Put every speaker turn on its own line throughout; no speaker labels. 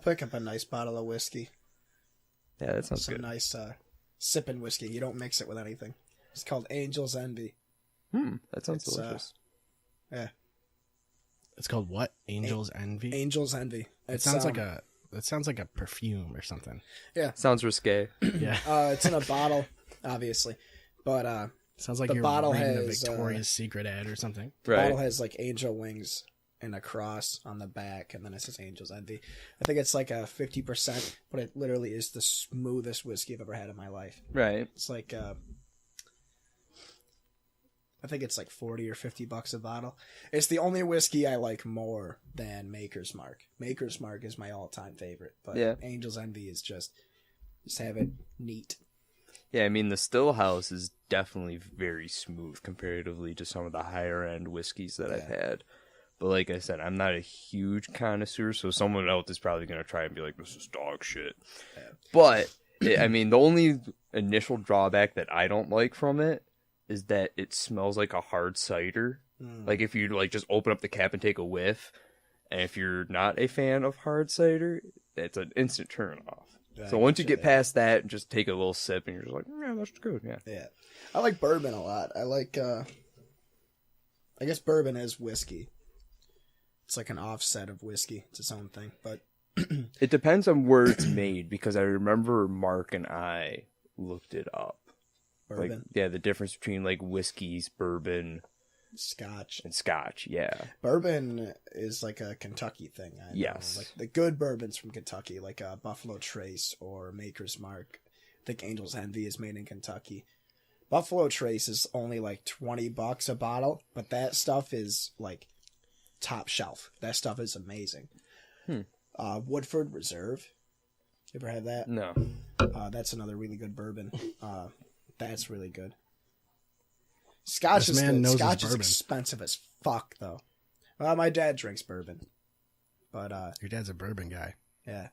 pick up a nice bottle of whiskey.
Yeah, that sounds
Some
good.
nice sipping whiskey. You don't mix it with anything. It's called Angel's Envy.
That sounds
It's,
delicious.
Yeah,
It's called what? Angel's Envy.
Angel's Envy.
It sounds like a. That sounds like a perfume or something.
Yeah.
Sounds risque.
Yeah.
It's in a bottle, obviously, but
Sounds like
the
you're
bottle
reading a
has,
Victoria's Secret ad or something.
the
Right.
bottle has like angel wings and a cross on the back, and then it says Angel's Envy. I think it's like a 50%, but it literally is the smoothest whiskey I've ever had in my life.
Right.
It's like I think it's like $40 or $50 a bottle. It's the only whiskey I like more than Maker's Mark. Maker's Mark is my all-time favorite, but
Yeah.
Angel's Envy is just have it neat.
Yeah, I mean, the Stillhouse is definitely very smooth comparatively to some of the higher end whiskeys that I've had. But like I said, I'm not a huge connoisseur, so someone else is probably going to try and be like, this is dog shit.
Yeah.
But, I mean, the only initial drawback that I don't like from it is that it smells like a hard cider. Like if you like just open up the cap and take a whiff, and if you're not a fan of hard cider, it's an instant turn off. So once you get past that and just take a little sip and you're just like, yeah, that's good, yeah.
Yeah. I like bourbon a lot. I like, I guess bourbon is whiskey. It's like an offset of whiskey. It's its own thing. But
It depends on where it's made, because I remember Mark and I looked it up.
bourbon,
Like, yeah, the difference between like whiskeys, bourbon,
Scotch.
and Scotch, yeah.
Bourbon is like a Kentucky thing. I know.
Yes.
Like the good bourbons from Kentucky, like Buffalo Trace or Maker's Mark. I think Angel's Envy is made in Kentucky. Buffalo Trace is only like $20 a bottle, but that stuff is like top shelf. That stuff is amazing. Woodford Reserve. You ever had that?
No.
That's another really good bourbon. That's really good. Scotch
This
is
man
good.
knows his
Scotch is
bourbon.
expensive as fuck, though. Well, my dad drinks bourbon, but
Your dad's a bourbon guy.
yeah,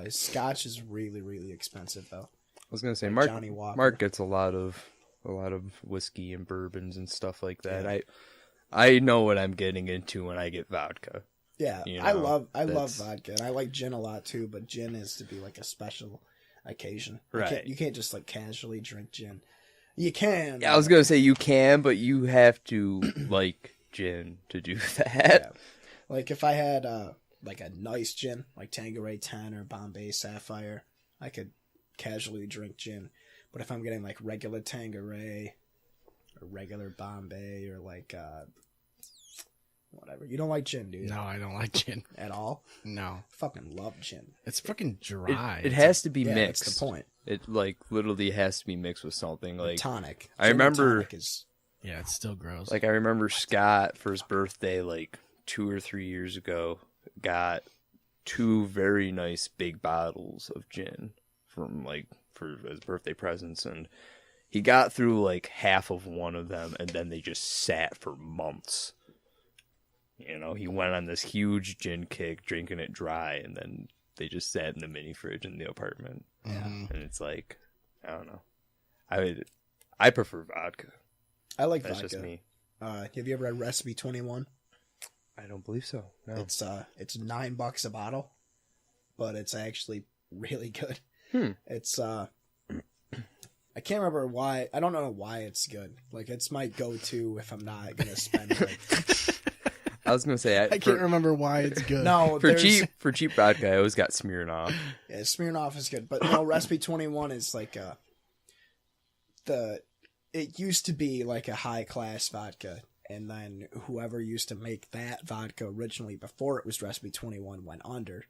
Scotch is really, really expensive though.
I was gonna say
Like
Mark.
Johnny Walker.
Mark gets a lot of whiskey and bourbons and stuff like that. I know what I'm getting into when I get vodka.
Yeah,
You
I
know,
love
that's-
vodka, and I like gin a lot too. But gin is to be like a special occasion.
Right.
You can't just like casually drink gin. You can.
Yeah, I was gonna say you can, but you have to like gin to do that.
Yeah. Like if I had like a nice gin, like Tanqueray 10 or Bombay Sapphire, I could casually drink gin. But if I'm getting like regular Tanqueray or regular Bombay or like whatever, you don't like gin, do you?
No, I don't like gin.
At all?
No.
Fucking love gin.
It's fucking dry.
It has to be
Yeah,
mixed.
that's the point.
It like literally has to be mixed with something like
Tonic.
I
Gin and
remember-
tonic is
Yeah, it's still gross.
Like I remember Scott for his birthday like 2 or 3 years ago got 2 very nice big bottles of gin from like for his birthday presents, and he got through like half of one of them and then they just sat for months. You know, he went on this huge gin kick, drinking it dry, and then they just sat in the mini fridge in the apartment.
Mhm.
And it's like, I don't know. I prefer vodka.
I like
That's
vodka.
just me.
Have you ever had Recipe 21?
I don't believe so. No.
It's $9 a bottle, but it's actually really good. It's I can't remember why. I don't know why it's good. Like it's my go-to if I'm not gonna spend. Like,
I was gonna say
I can't remember why it's good.
no,
for
there's-
cheap vodka. I always got Smirnoff.
Yeah, Smirnoff is good, but no, Recipe 21 is like it used to be like a high class vodka, and then whoever used to make that vodka originally before it was Recipe 21 went under.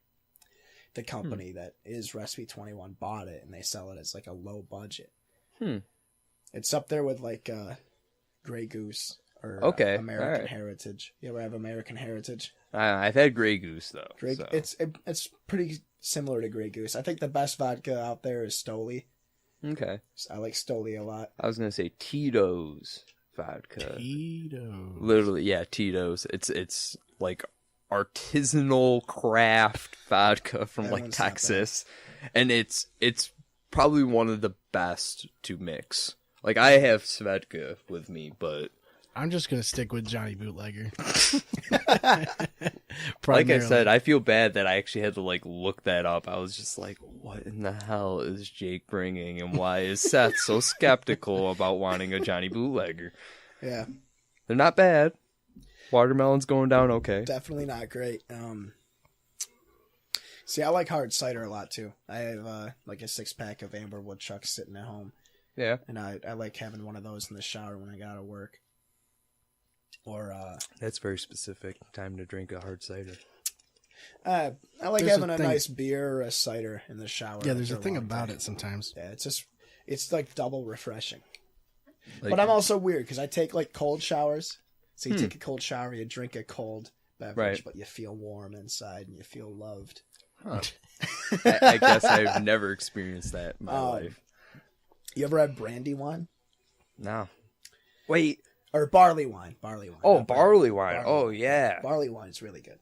The company that is Recipe 21 bought it, and they sell it as like a low budget. It's up there with like Grey Goose or
Okay,
American
alright.
Heritage. You ever have American Heritage?
I've had Grey Goose though.
Grey,
so.
it's pretty similar to Grey Goose. I think the best vodka out there is Stoli.
Okay.
I like Stoli a lot.
I was gonna say Tito's vodka.
Tito's.
Literally, yeah, Tito's. It's like artisanal craft vodka from
That
like
one's not
Texas, and it's probably one of the best to mix. Like I have Svedka with me, but
I'm just gonna stick with Johnny Bootlegger.
Like I said, I feel bad that I actually had to like look that up. I was just like, what in the hell is Jake bringing, and why is Seth so skeptical about wanting a Johnny Bootlegger?
Yeah,
They're not bad. Watermelon's going down okay.
definitely not great. See, I like hard cider a lot too. I have like a 6-pack of Amber Woodchuck sitting at home,
Yeah,
and I like having one of those in the shower when I got to work. Or
that's very specific. Time to drink a hard cider.
I like
There's
having
a
a
thing-
nice beer or a cider in the shower.
Yeah, there's
after
a thing
long
about
day.
it sometimes.
Yeah, it's like double refreshing.
Like,
But I'm also weird because I take like cold showers. So you take a cold shower, you drink a cold beverage,
Right.
but you feel warm inside and you feel loved.
huh. I guess I've never experienced that in my life.
You ever had brandy wine
No. Wait.
or barley wine? Barley wine.
Oh,
not
barley wine.
Barley
Oh,
wine.
yeah.
Barley wine is really good.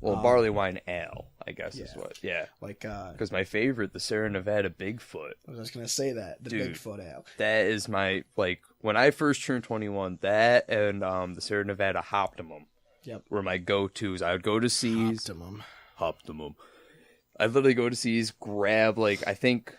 Well, barley wine ale, I guess is
Yeah.
what. Yeah.
Like
Because my favorite, the Sierra Nevada Bigfoot.
I was just gonna say that the
Dude.
Bigfoot ale.
That is my, like, when I first turned 21, that and the Sierra Nevada Optimum
Yep.
were my go-tos. I would go to C's.
Optimum.
I'd literally go to C's, grab, like, I think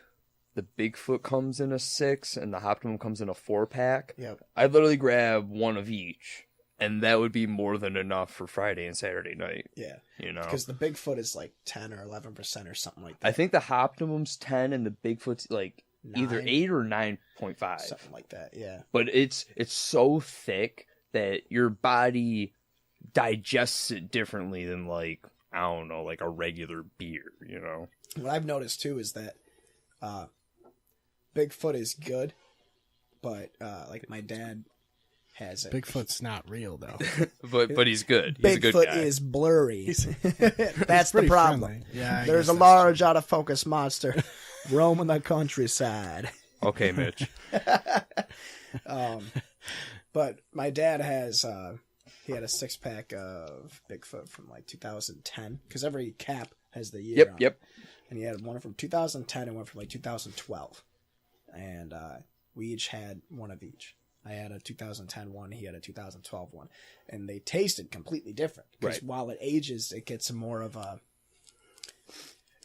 the Bigfoot comes in a 6 and the Optimum comes in a 4-pack.
Yep.
I'd literally grab one of each. And that would be more than enough for Friday and Saturday night,
Yeah.
you know?
Because the Bigfoot is like 10 or 11% or something like that.
I think the Optimum's 10 and the Bigfoot's like either
9?
8 or 9.5.
Something like that. Yeah.
But it's so thick that your body digests it differently than like, I don't know, like a regular beer, you know?
What I've noticed too is that Bigfoot is good, but like my dad has it.
Bigfoot's not real though.
But he's good. He's a good
Bigfoot
guy.
is blurry. That's the
Pretty
problem.
friendly. Yeah, I
There's
guess
a
that's
large, out of focus monster roaming the countryside.
Okay, Mitch.
But my dad has he had a 6-pack of Bigfoot from like 2010 because every cap has the year. on it.
Yep.
And he had one from 2010 and one from like 2012, and we each had one of each. I had a 2010 one, he had a 2012 one, and they tasted completely different. Because
Right.
while it ages, it gets more of a.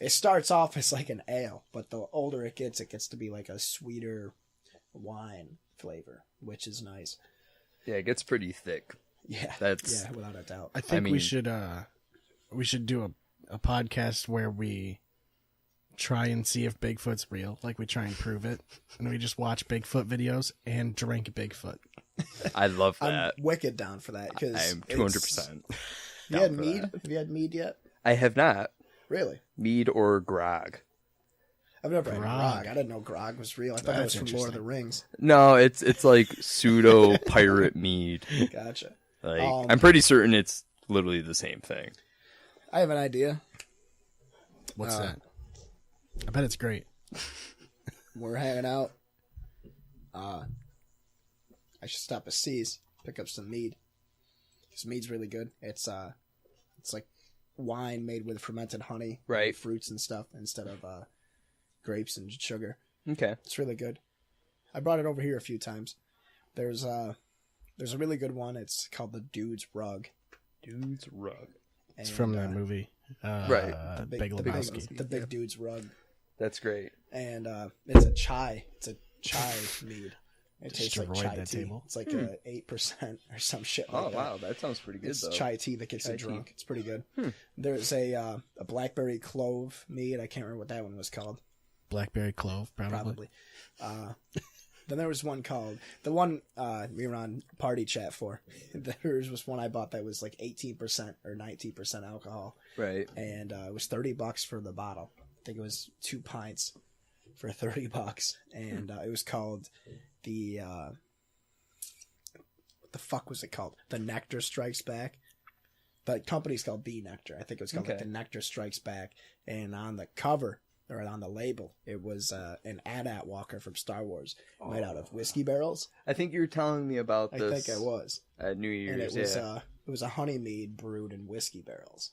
It starts off as like an ale, but the older it gets to be like a sweeter wine flavor, which is nice.
Yeah, it gets pretty thick.
Yeah,
That's-
yeah, without a doubt.
I think
mean-
we should do a podcast where we try and see if Bigfoot's real, like we try and prove it, and we just watch Bigfoot videos and drink Bigfoot.
I love
I'm
that.
wicked down for that because
I am 200%.
You had
down for
mead?
that.
Have you had mead yet?
I have not.
Really?
Mead or grog.
I've never had
Grog.
grog. I didn't know grog was real. I thought that was
That's
from Lord of the Rings.
No, it's like pseudo pirate mead.
Gotcha.
Like
Um,
I'm pretty certain it's literally the same thing.
I have an idea.
What's that? I bet it's great.
We're hanging out. I should stop at C's, pick up some mead. Because mead's really good. It's like wine made with fermented honey,
Right.
and fruits and stuff instead of grapes and sugar.
Okay.
It's really good. I brought it over here a few times. There's a really good one. It's called the Dude's Rug.
Dude's rug.
It's
And,
from that movie,
Right.
Big Lebowski.
the big Dude's Rug.
That's great.
And it's a chai. It's a chai mead. It tastes like
Destroyed
chai
that
tea.
table.
It's like 8% or some shit like
Oh
that.
wow, that sounds pretty good
It's
though.
chai tea that gets
Chai
you
tea.
drunk. It's pretty good. There's a blackberry clove mead. I can't remember what that one was called.
Blackberry clove,
Probably. Then there was one called the one we were on party chat for. There was one I bought that was like 18% or 19% alcohol,
Right.
and it was $30 for the bottle. I think it was 2 pints for $30, and it was called the what the fuck was it called? The Nectar Strikes Back. The company's called The Nectar. I think it was called like
Okay.
The Nectar Strikes Back, and on the cover or on the label, it was an AT-AT walker from Star Wars made out of whiskey barrels.
I think you were telling me about
I
this.
think it was,
At New
and
Year's.
it was a honey mead brewed in whiskey barrels.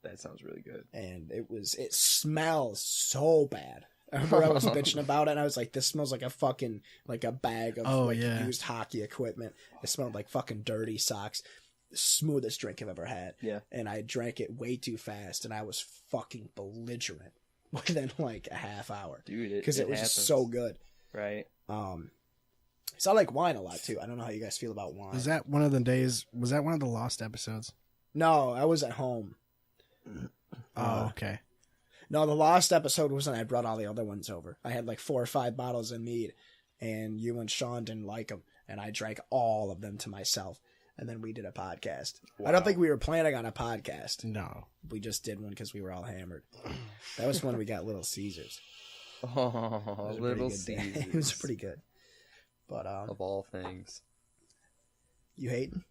That sounds really good.
And it smells so bad. I remember I was bitching about it, and I was like, "This smells like a fucking like a bag of used hockey equipment." It smelled like fucking dirty socks. The smoothest drink I've ever had.
Yeah.
And I drank it way too fast, and I was fucking belligerent within like a half hour,
dude.
Because it was just so good.
Right.
So I like wine a lot too. I don't know how you guys feel about wine.
Was that one of the days? Was that one of the lost episodes?
No, I was at home.
Oh, okay.
No, the lost episode was when I brought all the other ones over. I had like 4 or 5 bottles of mead, and you and Sean didn't like them, and I drank all of them to myself. And then we did a podcast. Wow. I don't think we were planning on a podcast.
No.
We just did one because we were all hammered. That was when we got Little Caesars.
Oh, Little Caesars.
It was pretty good. But
of all things.
You hating?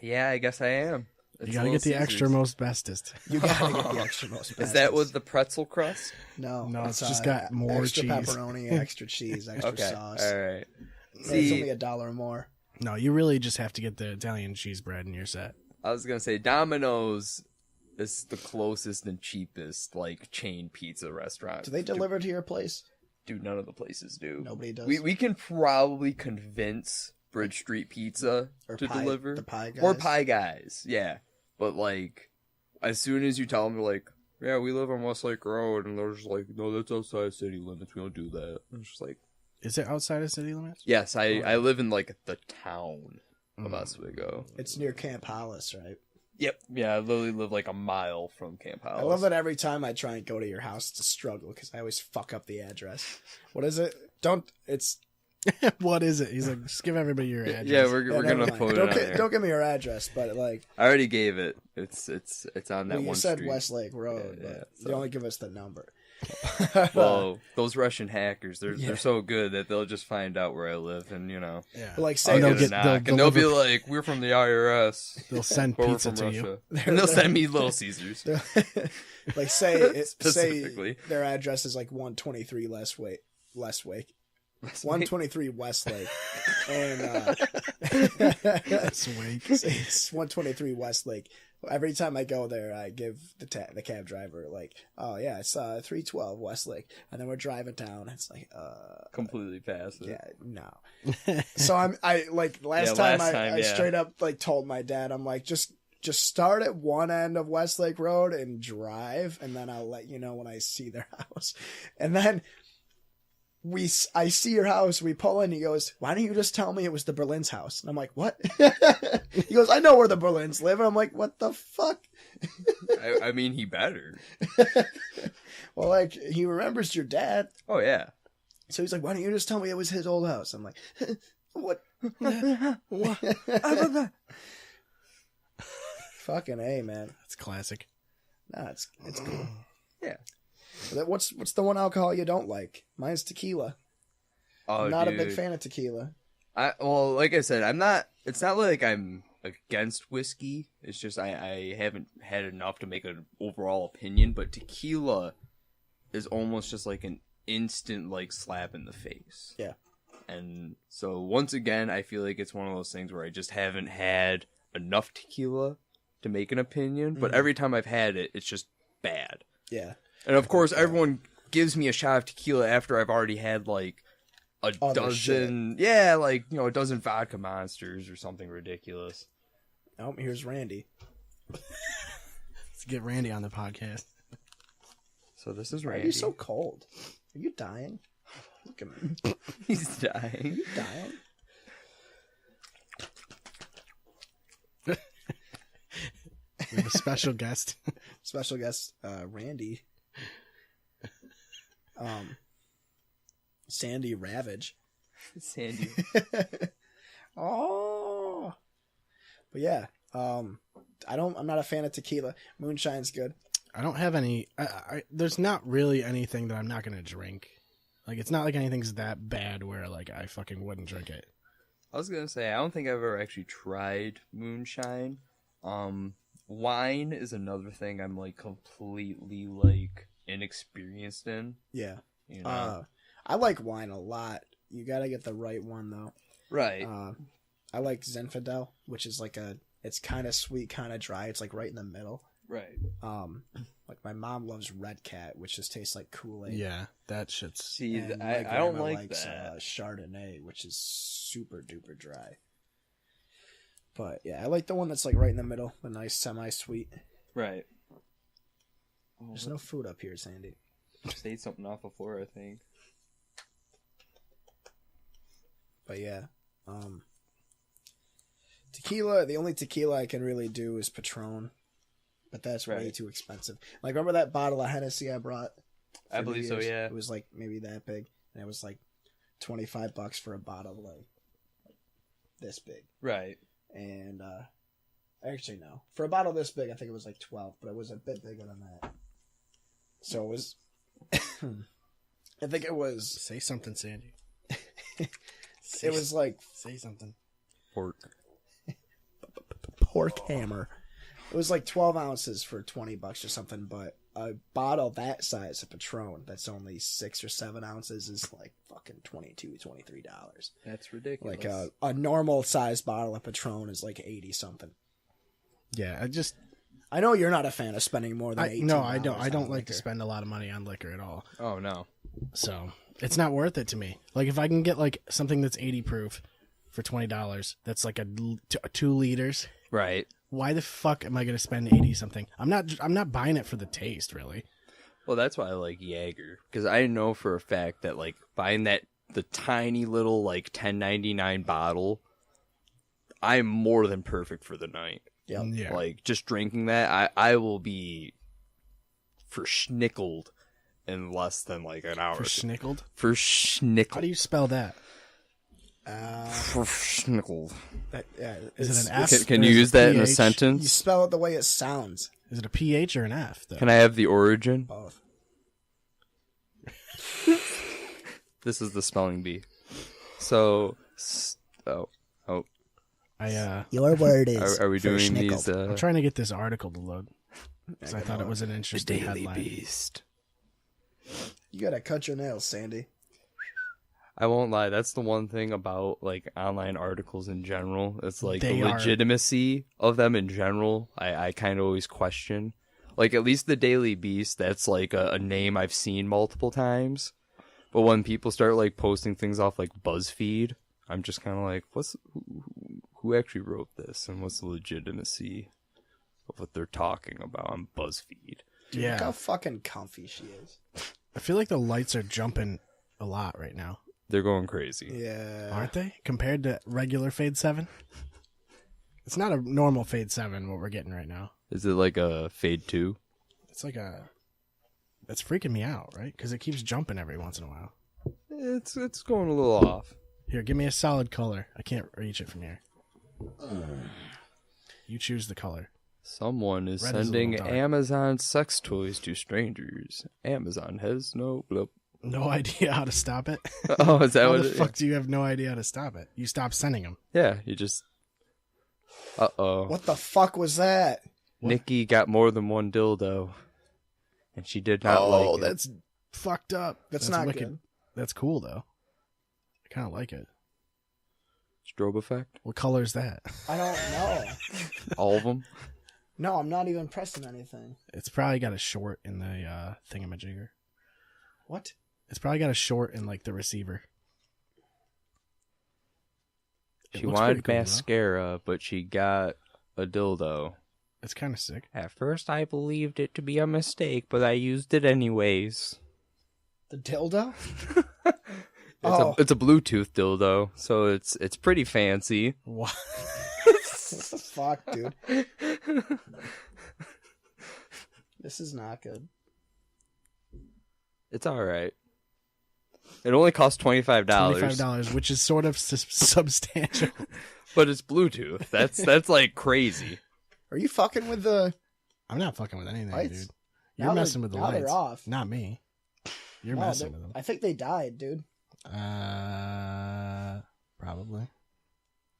Yeah, I guess I am.
You gotta get the extra most bestest.
You gotta get the extra most bestest.
Is that with the pretzel crust?
No,
it's just got more
extra
cheese.
Pepperoni, extra cheese, extra sauce.
All right.
It's only $1 more.
No, you really just have to get the Italian cheese bread in your set.
I was gonna say Domino's is the closest and cheapest like chain pizza restaurant.
Do they deliver to your place?
Dude, none of the places do.
Nobody does.
We can probably convince Bridge Street Pizza to deliver.
The Pie Guys?
Or Pie Guys, yeah. But, like, as soon as you tell them, they're like, yeah, we live on Westlake Road, and they're just like, no, that's outside city limits, we don't do that. And it's just like...
Is it outside of city limits?
Yes, I live in, like, the town of Oswego.
It's near Camp Hollis, right?
Yep. Yeah, I literally live, like, a mile from Camp Hollis.
I love that every time I try and go to your house, it's a struggle, because I always fuck up the address. What is it? It's...
What is it? He's like, just give everybody your address.
Yeah, we're gonna put it on there.
Don't give me your address, but like
I already gave it. It's on that one.
You said
street.
Westlake Road,
Yeah,
but
so.
you only give us the number.
Well, those Russian hackers, they're so good that they'll just find out where I live, and you know,
but like say
they'll be like, "We're from the IRS."
They'll send pizza to you,
and they'll send me Little Caesars.
Like say
specifically,
their address is like 123 Westlake. 123 Westlake, and it's 123 Westlake. Every time I go there, I give the cab driver like, "Oh yeah, it's 312 Westlake," and then we're driving down. It's like,
completely passive.
Yeah, no. So I last time I straight up like told my dad, I'm like, just start at one end of Westlake Road and drive, and then I'll let you know when I see their house, and then. I see your house, we pull in, he goes, why don't you just tell me it was the Berlin's house? And I'm like, what? He goes, I know where the Berlins live. And I'm like, what the fuck?
I mean, he better.
Well, like, he remembers your dad.
Oh, yeah.
So he's like, why don't you just tell me it was his old house? I'm like, what? Fucking A, man.
That's classic.
Nah, it's cool.
Yeah.
What's the one alcohol you don't like? Mine's tequila.
Oh,
I'm not
dude.
a big fan of tequila.
Well, like I said, I'm not. It's not like I'm against whiskey. It's just I haven't had enough to make an overall opinion. But tequila is almost just like an instant like slap in the face.
Yeah.
And so once again, I feel like it's one of those things where I just haven't had enough tequila to make an opinion. But every time I've had it, it's just bad.
Yeah.
And of course, everyone gives me a shot of tequila after I've already had like a dozen, a dozen vodka monsters or something ridiculous.
Oh, here's Randy.
Let's get Randy on the podcast.
So this is
Why
Randy.
are you so cold? Are you dying? Look at me.
He's dying.
Are you dying?
We have a special guest.
Special guest, Randy. Sandy Ravage.
Sandy.
Oh. But yeah, I'm not a fan of tequila. Moonshine's good.
I don't have any. There's not really anything that I'm not gonna drink. Like it's not like anything's that bad where like I fucking wouldn't drink it.
I was gonna say I don't think I've ever actually tried moonshine. Wine is another thing I'm like completely like inexperienced in.
Yeah.
You know?
I like wine a lot. You gotta get the right one though.
Right.
I like Zinfandel, which is like it's kind of sweet, kind of dry. It's like right in the middle.
Right.
Like my mom loves Red Cat, which just tastes like Kool-Aid.
Yeah, that shit's.
See,
And
I
my
don't
grandma
like
likes,
that.
Chardonnay, which is super duper dry. But yeah, I like the one that's like right in the middle, the nice semi-sweet.
Right.
There's no food up here, Sandy.
Just ate something off the floor, I think.
But yeah, tequila. The only tequila I can really do is Patron, but that's way
Right.
too expensive. Like, remember that bottle of Hennessy I brought?
I
for New
believe so,
Year's?
yeah.
It was like maybe that big, and it was like $25 for a bottle like this big.
Right.
And actually no, for a bottle this big, I think it was like 12, but it was a bit bigger than that. So it was. I think it was.
Say something, Sandy.
It was like
Say something.
Pork.
pork hammer. It was like 12 ounces for $20 or something, but a bottle that size of Patron that's only 6 or 7 ounces is like fucking $22, $23.
That's ridiculous.
Like a normal size bottle of Patron is like 80 something.
Yeah,
I know you're not a fan of spending more than $18.
no, I don't. I don't
on
like to
liquor.
spend a lot of money on liquor at all.
Oh, no.
So it's not worth it to me. Like if I can get like something that's 80 proof for $20, that's like 2 liters.
Right.
Why the fuck am I going to spend 80 something? I'm not buying it for the taste, really.
Well, that's why I like Jaeger. Because I know for a fact that, like, buying the tiny little, like, $10.99 bottle, I'm more than perfect for the night.
Yep.
Yeah.
Like, just drinking that, I will be verschnickled in less than, like, an hour.
Verschnickled? How
Verschnickled.
do you spell that?
Verschnickled.
Yeah,
Is it an
it's-
F?
Can
or
you
is it
use that in a
PH?
You
sentence?
spell it the way it sounds.
Is it a PH or an F? Though?
Can I have the origin?
Both.
This is the spelling bee. So,
Your word is.
are we doing
verschnickled.
these?
I'm trying to get this article to load because I thought it was an
The
interesting
Daily
headline.
Beast.
You gotta cut your nails, Sandy.
I won't lie, that's the one thing about like online articles in general. It's like
They
the
are-
legitimacy of them in general. I kind of always question. Like at least the Daily Beast, that's like a name I've seen multiple times. But when people start like posting things off like BuzzFeed, I'm just kind of like, who actually wrote this, and what's the legitimacy of what they're talking about on BuzzFeed?
Dude, look how
Yeah,
fucking comfy she is.
I feel like the lights are jumping a lot right now,
They're going crazy.
Yeah.
aren't they? Compared to regular Fade 7? It's not a normal Fade 7 what we're getting right now.
Is it like a Fade 2?
It's like it's freaking me out, right? Because it keeps jumping every once in a while.
It's going a little off.
Here, give me a solid color. I can't reach it from here. You choose the color.
Someone is
Red is a
sending
little dark.
Amazon sex toys to strangers. Amazon has no bloop.
No idea how to stop it.
Oh, is that
How
what
the
it
fuck do you have no idea how to stop it? You stop sending them.
Yeah, you just. Uh-oh.
What the fuck was that?
What?
Nikki got more than one dildo. And she did not like it.
that's fucked up.
That's not
wicked.
good.
That's cool though. I kind of like it.
Strobe effect?
What color is that?
I don't know.
All of them?
No, I'm not even pressing anything.
It's probably got a short in the thingamajigger.
What?
It's probably got a short in like the receiver. It
She
looks pretty
wanted
cool, though.
mascara, but she got a dildo.
It's kind of sick.
At first, I believed it to be a mistake, but I used it anyways.
The dildo?
It's a Bluetooth dildo, so it's pretty fancy.
What?
What the fuck, dude? This is not good.
It's all right. It only costs $25,
$25, which is sort of substantial.
but it's Bluetooth. That's like crazy.
Are you fucking with the
I'm not fucking with anything,
lights?
dude. You're
Now they're-
messing with the
now they're
lights.
off.
Not me. You're
No,
messing
they're-
with them.
I think they died, dude.
Probably.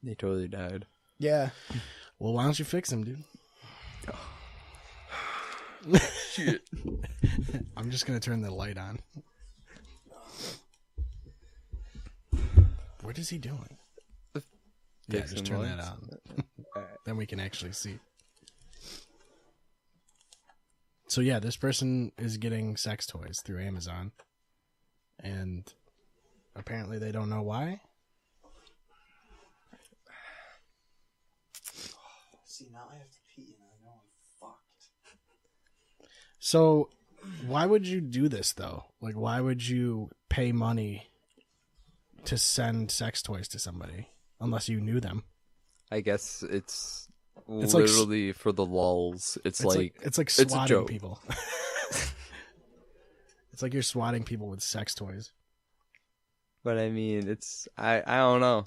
They totally died.
Yeah.
Well, why don't you fix them, dude?
Shit.
I'm just gonna turn the light on. What is he doing? Yeah,
Fixing
just turn that
lights.
on. Then we can actually see. So yeah, this person is getting sex toys through Amazon, and apparently they don't know why.
See, now I have to pee, and I know I'm fucked.
So why would you do this though? Like, why would you pay money to send sex toys to somebody unless you knew them?
I guess it's
It's like
literally for the lulls. It's like
it's like
it's a
swatting
joke.
people. It's like you're swatting people with sex toys.
But I mean, it's I don't know.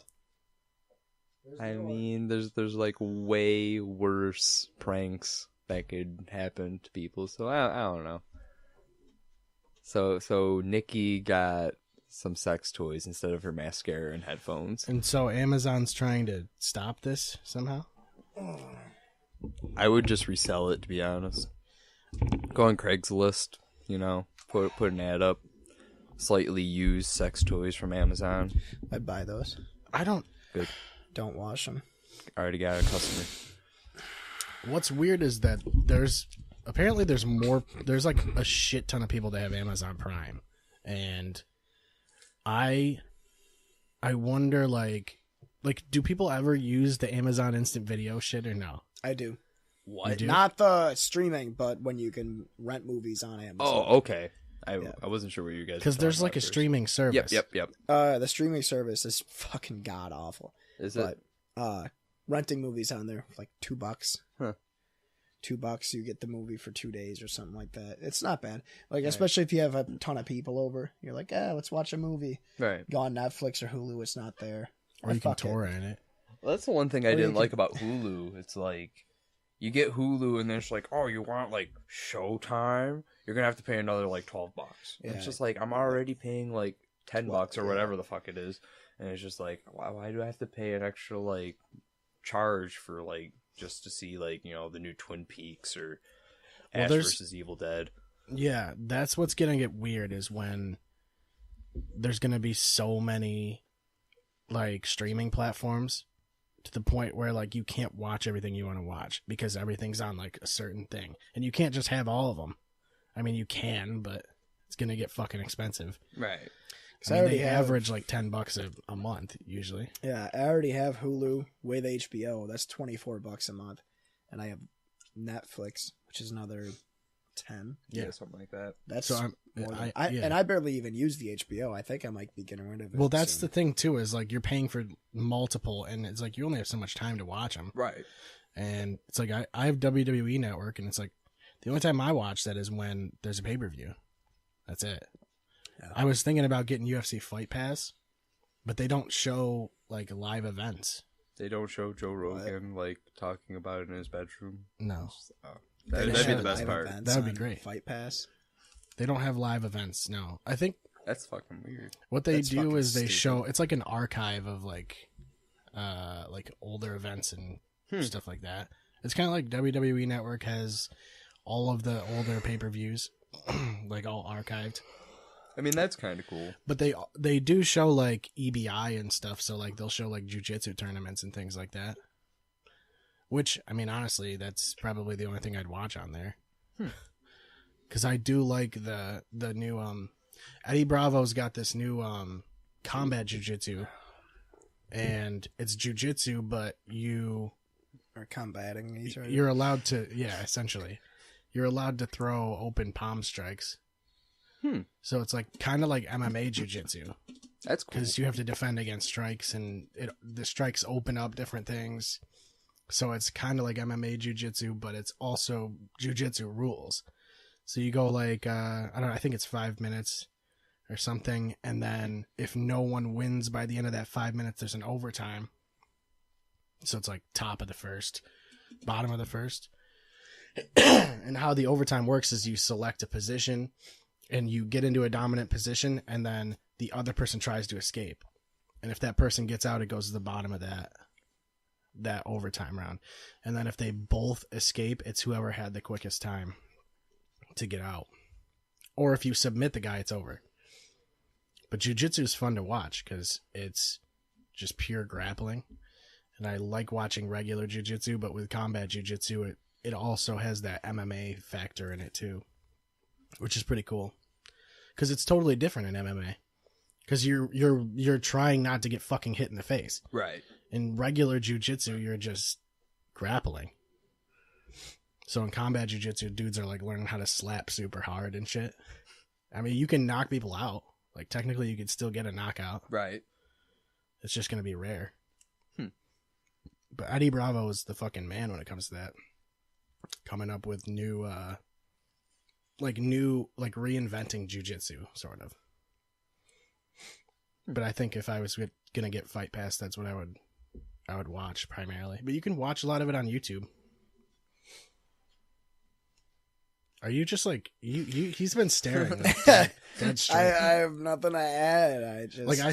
I mean, there's like way worse pranks that could happen to people. So I don't know. So Nikki got some sex toys instead of her mascara and headphones.
And so Amazon's trying to stop this somehow?
I would just resell it, to be honest. Go on Craigslist, put an ad up. Slightly used sex toys from Amazon.
I'd buy those.
I don't...
Good.
Don't wash them.
Already got a customer.
What's weird is that there's like a shit ton of people that have Amazon Prime. And I wonder, like, do people ever use the Amazon Instant Video shit or no?
I do.
You do?
Not the streaming, but when you can rent movies on Amazon.
Oh, okay. I wasn't sure what you guys.
Because there's like a streaming service.
Yep.
The streaming service is fucking god awful.
Is it?
But renting movies on there for like $2.
Huh.
$2, you get the movie for 2 days or something like that. It's not bad. Like, especially if you have a ton of people over, you're like, let's watch a movie.
Right.
Go on Netflix or Hulu, it's not there.
Or you can torrent it.
Well, that's the one thing I
Or you
didn't
can-
like about Hulu. It's like, you get Hulu and then it's like, oh, you want like Showtime? You're gonna have to pay another like $12.
Yeah.
It's just like, I'm already paying like $10 or
yeah.
whatever the fuck it is, and it's just like, why do I have to pay an extra like charge for like just to see like the new Twin Peaks or
Well,
Ash
there's-
vs Evil Dead?
Yeah, that's what's gonna get weird is when there's gonna be so many like streaming platforms to the point where like you can't watch everything you want to watch because everything's on like a certain thing, and you can't just have all of them. I mean, you can, but it's gonna get fucking expensive.
Right.
I mean,
already
they
have-
average like $10 a month usually.
Yeah, I already have Hulu with HBO. That's $24 a month. And I have Netflix, which is another 10.
Yeah.
Something like that.
That's
So I'm-
more than-
I- yeah.
and I barely even use the HBO. I think I might be getting rid of it.
Well, that's
soon.
the thing too, is like you're paying for multiple, and it's like you only have so much time to watch them.
Right.
And it's like I have WWE Network, and it's like the only time I watch that is when there's a pay-per-view. That's it.
Yeah.
I was thinking about getting UFC Fight Pass, but they don't show like live events.
They don't show Joe Rogan like talking about it in his bedroom.
No,
They
That'd be
show
the best
live
part.
events
That would be
on
great.
Fight Pass.
they don't have live events. No, I think
That's fucking weird.
what they
That's
do
fucking
is they
stupid.
show. It's like an archive of like older events and stuff like that. It's kind of like WWE Network has all of the older pay-per-views, like all archived.
I mean, that's kind of cool.
But they do show like EBI and stuff, so like they'll show like jiu-jitsu tournaments and things like that. Which, I mean, honestly, that's probably the only thing I'd watch on there. Because I do like the new Eddie Bravo's got this new combat jiu-jitsu, and it's jiu-jitsu, but
Or combating each other.
you're allowed to, essentially, you're allowed to throw open palm strikes. So it's like kind of like MMA jiu-jitsu.
That's cool.
Because you have to defend against strikes, and the strikes open up different things. So it's kind of like MMA jiu-jitsu, but it's also jiu-jitsu rules. So you go like, I don't know, I think it's 5 minutes or something. And then if no one wins by the end of that 5 minutes, there's an overtime. So it's like top of the first, bottom of the first. And how the overtime works is you select a position and you get into a dominant position, and then the other person tries to escape. And if that person gets out, it goes to the bottom of that overtime round. And then if they both escape, it's whoever had the quickest time to get out. Or if you submit the guy, it's over. But jiu-jitsu is fun to watch because it's just pure grappling. And I like watching regular jiu-jitsu, but with combat jiu-jitsu, it also has that MMA factor in it too, which is pretty cool. Because it's totally different in MMA. Because you're trying not to get fucking hit in the face.
Right.
In regular jujitsu, you're just grappling. So in combat jujitsu, dudes are like learning how to slap super hard and shit. I mean, you can knock people out. Like technically, you could still get a knockout.
Right.
It's just gonna be rare. But Eddie Bravo is the fucking man when it comes to that. Coming up with new, reinventing jujitsu, sort of. But I think if I was gonna get Fight Pass, that's what I would watch primarily. But you can watch a lot of it on YouTube. Are you just like he's been staring dead straight.
I have nothing to add. I just
like I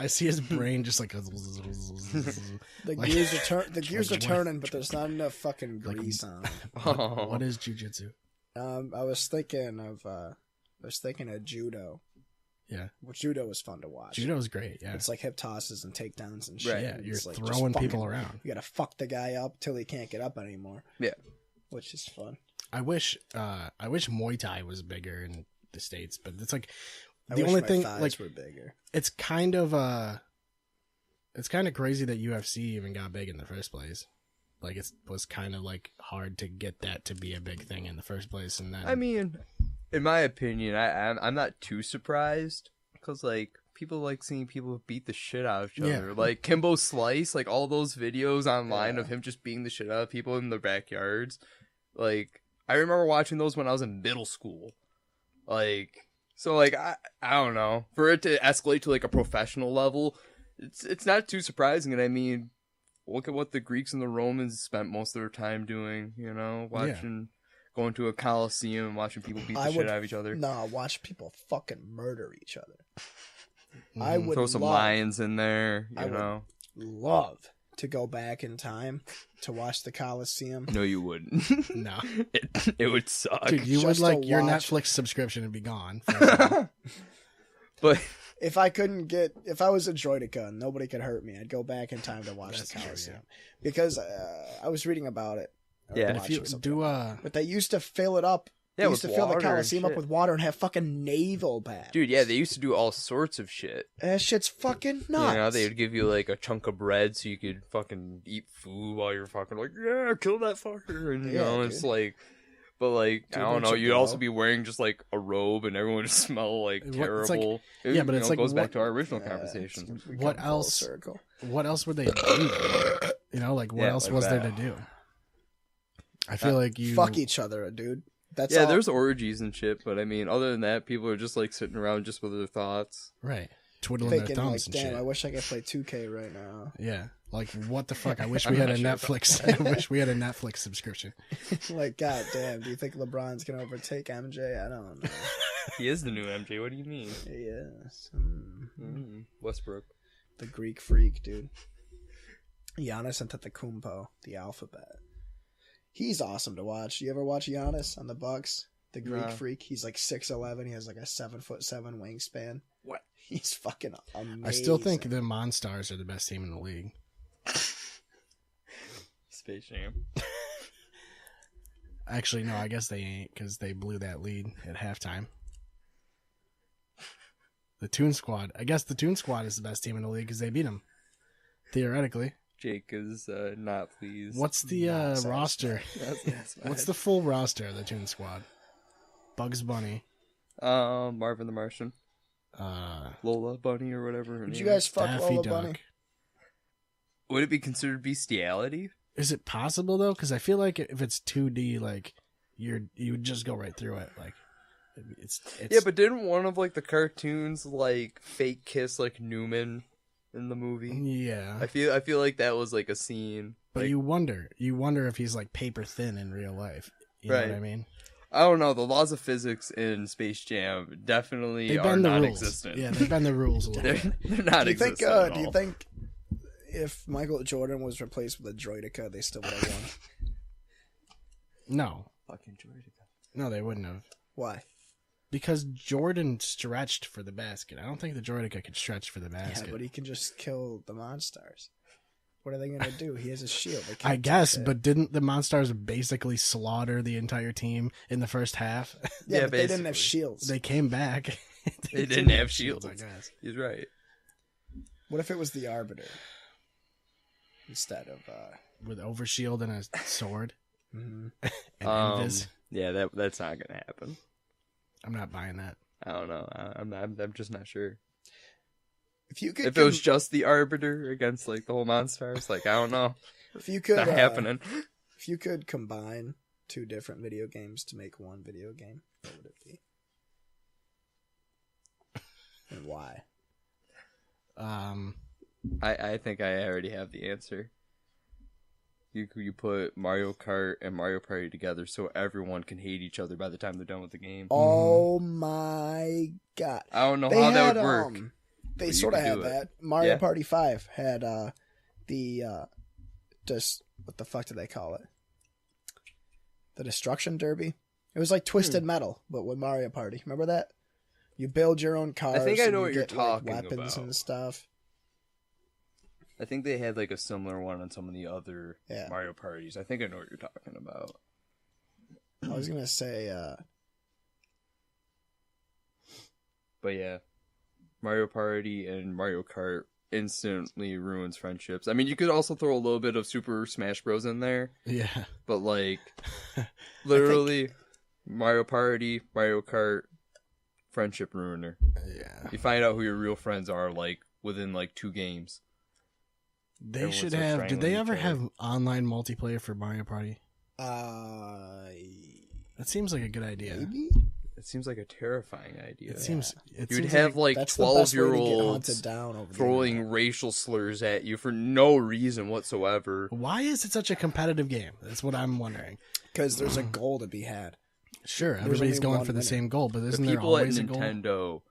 see his brain just like
the
like-
gears are turning, but there's not enough fucking grease on.
what is jujitsu?
I was thinking of judo.
Yeah,
Well, judo was fun to watch.
Judo's great. Yeah,
It's like hip tosses and takedowns and shit.
Right.
yeah,
and
you're
it's like just
throwing people
fucking-
around.
You gotta fuck the guy up till he can't get up anymore.
Yeah.
Which is fun.
I wish Muay Thai was bigger in the States, but it's like
I
the
wish
only
my
thing
thighs
like
were bigger.
it's kind of crazy that UFC even got big in the first place. Like it was kind of like hard to get that to be a big thing in the first place, and then
I mean, in my opinion, I'm not too surprised because like people like seeing people beat the shit out of each
Yeah.
other. Like Kimbo Slice, like all those videos online
Yeah.
of him just beating the shit out of people in their backyards. Like I remember watching those when I was in middle school. Like so, like I don't know, for it to escalate to like a professional level, it's not too surprising. And I mean, look at what the Greeks and the Romans spent most of their time doing. You know, watching. Going to a coliseum and watching people beat the shit out of each other.
Nah, watch people fucking murder each other.
Mhm.
I would
Throw some
love,
lions in there,
I
you
would-
know.
love to go back in time to watch the Coliseum.
No, you wouldn't.
no,
it would suck.
dude, you would
just to
like your
watch-
Netflix subscription would be gone. first of all.
But
If I was a droideka and nobody could hurt me, I'd go back in time to watch
That's
the
true,
Coliseum. Because I was reading about it. or
Yeah.
if you
watching something
do
But they used to fill it up.
Yeah,
They used
with
to fill the
water and
Coliseum up
shit.
with water and have fucking naval baths.
dude, yeah, they used to do all sorts of shit.
That shit's fucking nuts.
You know, they would give you like a chunk of bread so you could fucking eat food while you're fucking like, yeah, kill that fucker. And you
Yeah,
know, it's
dude.
like, but like,
Dude,
I don't know,
don't you
you'd also
know?
be wearing just like a robe and everyone would smell like
It's like-
terrible.
yeah, but
you
it's
know,
like,
goes back
what-
to our original
Yeah,
conversation.
it's become
What
full
else?
circle.
What else would they do? You know, like what
Yeah,
else
like
was there
that.
to do? I feel like you
Fuck each other, dude. That's
Yeah,
all.
there's orgies and shit, but I mean, other than that, people are just like sitting around just with their thoughts.
right twiddling their
thinking like,
thumbs and
damn,
shit.
I wish I could play 2K right now.
Yeah, like what the fuck? I wish
I'm
we had a
not sure
Netflix. I wish we had a Netflix subscription.
Like, god damn, do you think LeBron's gonna overtake MJ? I don't know.
He is the new MJ. What do you mean?
Yes.
Westbrook.
The Greek freak, dude. Giannis Antetokounmpo, the alphabet. He's awesome to watch. You ever watch Giannis on the Bucks? The Greek
No.
freak. He's like 6'11". He has like a 7'7" wingspan.
What?
He's fucking amazing.
I still think the Monstars are the best team in the league.
Space Jam.
Actually, no, I guess they ain't because they blew that lead at halftime. The Toon Squad. I guess the Toon Squad is the best team in the league because they beat them. Theoretically.
Jake is not pleased.
What's the
Not
roster?
That's
What's the full roster of the Toon Squad? Bugs Bunny.
Marvin the Martian,
Uh,
Lola Bunny or whatever. her
Would
name
you guys
is.
fuck
Daffy
Lola
Duck.
Bunny?
Would it be considered bestiality?
Is it possible though? Because I feel like if it's 2D, like you would just go right through it. Like it's
Yeah, but didn't one of like the cartoons like fake kiss like Newman in the movie?
yeah.
I feel like that was like a scene.
But
like,
you wonder if he's like paper thin in real life. You know
Right.
what I mean?
I don't know. The laws of physics in Space Jam definitely
They
are
bend the rules.
non-existent.
Yeah, they bend the rules a little
they're,
bit.
they're not
Do you think?
existent at
Do you
all.
think if Michael Jordan was replaced with a droideka, they still would have won?
No,
Fucking Jordan.
no, they wouldn't have.
Why?
Because Jordan stretched for the basket. I don't think the Droideka could stretch for the
Yeah,
basket.
but he can just kill the monsters. What are they gonna do? He has a shield. They
I
can't do
guess,
shit.
but didn't the Monstars basically slaughter the entire team in the first half?
yeah,
Yeah,
but they didn't have
basically.
shields.
They came back.
They didn't have shields.
I guess.
He's right.
What if it was the Arbiter instead of?
With overshield and a sword
Mhm.
and invis.
Yeah, that's not gonna happen.
I'm not buying that.
I don't know. I'm just not sure.
If you could,
If it was just the Arbiter against like the whole Monstars, like I don't know.
if you could,
Not happening.
if you could combine two different video games to make one video game, what would it be? And why?
I think I already have the answer. You put Mario Kart and Mario Party together so everyone can hate each other by the time they're done with the game.
Oh my god!
I don't know
They
how
had,
that would work.
They
But you
sort of
could
had
do it.
that. Mario
Yeah.
Party 5 had just what the fuck do they call it? The Destruction Derby. It was like Twisted Metal, but with Mario Party. Remember that? You build your own cars.
think I
and
know
you
what you're
get, like,
talking
weapons
about.
and stuff.
I think they had like a similar one on some of the other
Yeah.
Mario parties. I think I know what you're talking about.
I was gonna say,
But yeah, Mario Party and Mario Kart instantly ruins friendships. I mean, you could also throw a little bit of Super Smash Bros. In there,
Yeah.
but like, literally, Mario Party, Mario Kart, friendship ruiner.
Yeah.
You find out who your real friends are like within like 2 games.
They
Everyone's
should
so
have. Did they
strangling
ever
each other.
have online multiplayer for Mario Party? That seems like a good idea.
maybe
It seems like a terrifying idea.
It seems. It
You'd
seems
have
like,
like
that's the best way to get
12-year-olds
hunted down over the
throwing
internet.
racial slurs at you for no reason whatsoever.
why is it such a competitive game? That's what I'm wondering.
Because there's a goal to be had.
Sure,
There's
everybody's
only
going
one
for the
winner.
same goal, but
The
isn't there
people at
always a goal?
Nintendo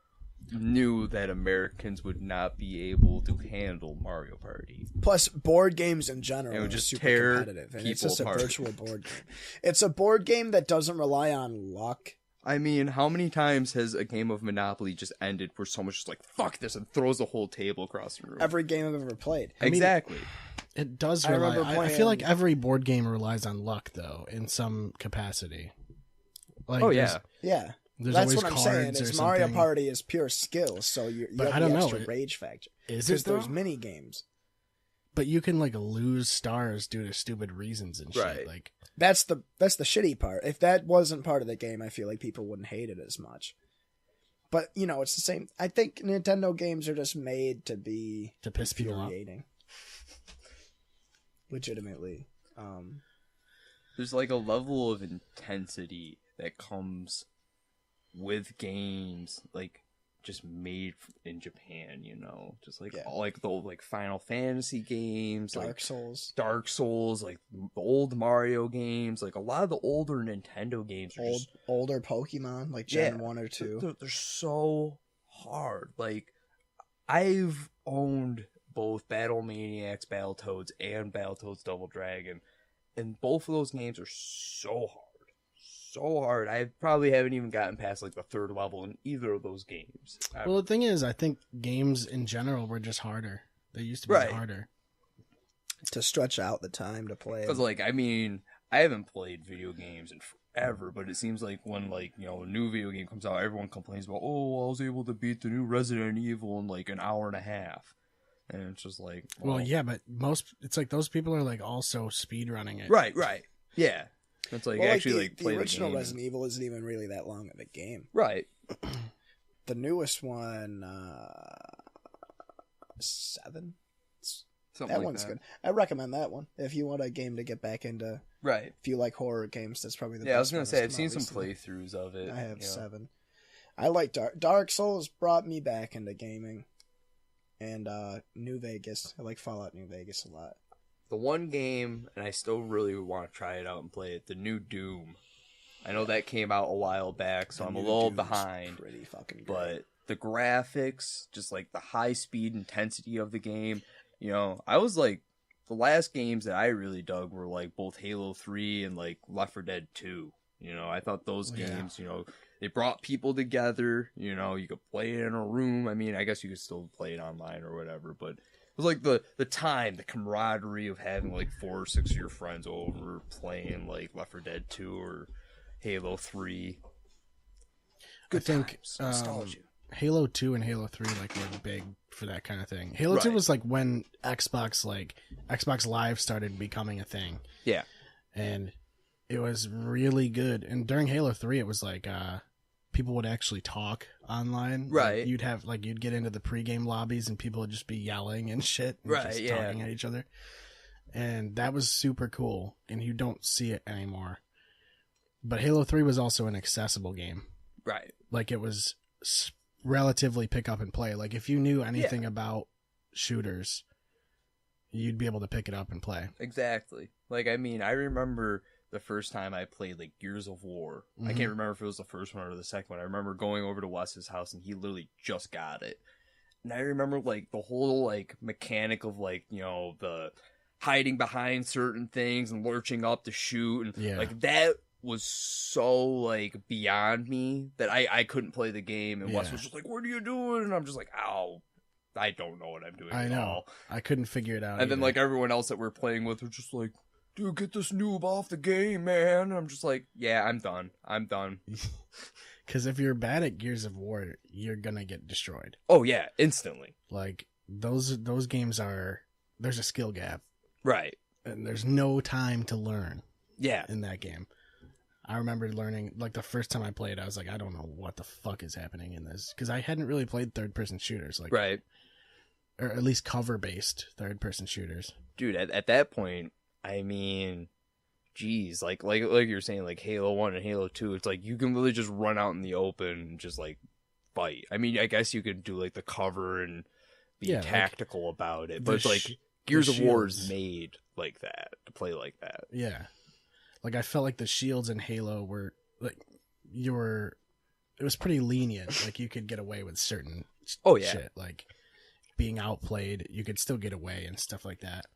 knew that Americans would not be able to handle Mario Party.
Plus, board games in general
It would
are
just
super
tear
competitive, and it's
people
just a
apart.
virtual board game. It's a board game that doesn't rely on luck.
I mean, how many times has a game of Monopoly just ended where someone's just like, fuck this, and throws the whole table across the room?
Every game I've ever played.
mean,
Exactly.
It does
I
rely.
remember
I feel like
playing-
every board game relies on luck, though, in some capacity. Like,
Oh,
there's-
yeah.
Yeah,
There's
that's
always
what I'm
cards
saying.
or
Is Mario
something.
Party is pure skill, so you
But
have
I
the
don't know.
extra rage factor.
Is
Because
it though?
there's mini games.
But you can like lose stars due to stupid reasons and shit.
Right.
Like,
That's the shitty part. If that wasn't part of the game, I feel like people wouldn't hate it as much. But you know, it's the same. I think Nintendo games are just made to be
to piss people off.
infuriating. Legitimately.
There's like a level of intensity that comes with games like just made in Japan, you know, just like
Yeah.
all like the old like Final Fantasy games, like Dark Souls, like the old Mario games, like a lot of the older Nintendo games are just
older Pokemon, like Gen
Yeah.
1 or 2.
they're so hard. Like I've owned both Battle Maniacs, Battletoads, and Battletoads Double Dragon, and both of those games are so hard. So hard. I probably haven't even gotten past like the 3rd level in either of those games.
Well, the thing is, I think games in general were just harder. They used to be
Right.
harder.
To stretch out the time to play.
Because like I mean, I haven't played video games in forever, but it seems like when like you know a new video game comes out, everyone complains about, oh, I was able to beat the new Resident Evil in like an hour and a half, and it's just like,
Well, yeah, but it's like those people are like also speed running it.
right, yeah. It's like
Well,
actually
the,
like
the
play
original
the game.
Resident Evil isn't even really that long of a game.
Right.
The newest one, 7.
Something
That
like
one's
that.
good. I recommend that one if you want a game to get back into.
Right.
If you like horror games, that's probably the
Yeah, I was
best
gonna
one
say I've
that's
seen
come
some
out recently.
playthroughs of it.
I have
you know.
7. I like Dark Souls brought me back into gaming, and New Vegas. I like Fallout New Vegas a lot.
The one game, and I still really want to try it out and play it, the new Doom. I know that came out a while back, so
The
I'm a
new
little
Doom's
behind.
Pretty fucking great.
But the graphics, just like the high speed intensity of the game, you know, I was like, the last games that I really dug were like both Halo 3 and like Left 4 Dead 2. You know, I thought those
Yeah.
games, you know, they brought people together. You know, you could play it in a room. I mean, I guess you could still play it online or whatever, but it was like the time, the camaraderie of having like 4 or 6 of your friends over playing like Left 4 Dead 2 or Halo 3.
Good
I think
times. Nostalgia.
Halo 2 and Halo 3 like were big for that kind of thing. Halo 2
Right.
was like when Xbox Live started becoming a thing.
Yeah.
And it was really good. And during Halo 3 it was like people would actually talk online.
Right.
Like, you'd get into the pregame lobbies and people would just be yelling and shit and
Right,
just
yeah.
talking at each other. And that was super cool, and you don't see it anymore. But Halo 3 was also an accessible game.
Right.
Like it was relatively pick up and play. Like if you knew anything about shooters, you'd be able to pick it up and play.
Exactly. Like, I mean, I remember the first time I played like Gears of War. I can't remember if it was the first one or the second one. I remember going over to Wes's house and he literally just got it. And I remember like the whole like mechanic of like, you know, the hiding behind certain things and lurching up to shoot and
Yeah.
like that was so like beyond me that I couldn't play the game, and Wes
Yeah.
was just like, "What are you doing?" And I'm just like, "Ow, I don't know what I'm doing."
I
at
know.
all.
I couldn't figure it out.
And then
either.
like everyone else that we're playing with were just like, "Dude, get this noob off the game, man." And I'm just like, "Yeah, I'm done. I'm done."
Because if you're bad at Gears of War, you're gonna get destroyed.
Oh yeah, instantly.
Like those games there's a skill gap,
Right.
and there's no time to learn
Yeah.
in that game. I remember learning, like the first time I played, I was like, I don't know what the fuck is happening in this, because I hadn't really played third-person shooters, like,
Right.
or at least cover-based third-person shooters.
Dude, at that point, I mean, geez, like you're saying, like Halo 1 and Halo 2, it's like you can really just run out in the open and just like fight. I mean, I guess you could do like the cover and be
Yeah, like,
tactical about it,
the
but it's like
sh-
Gears of War
shields.
is made like that, to play like that.
Yeah, like I felt like the shields in Halo were like it was pretty lenient. Like you could get away with certain
Oh, yeah.
shit, like being outplayed, you could still get away and stuff like that.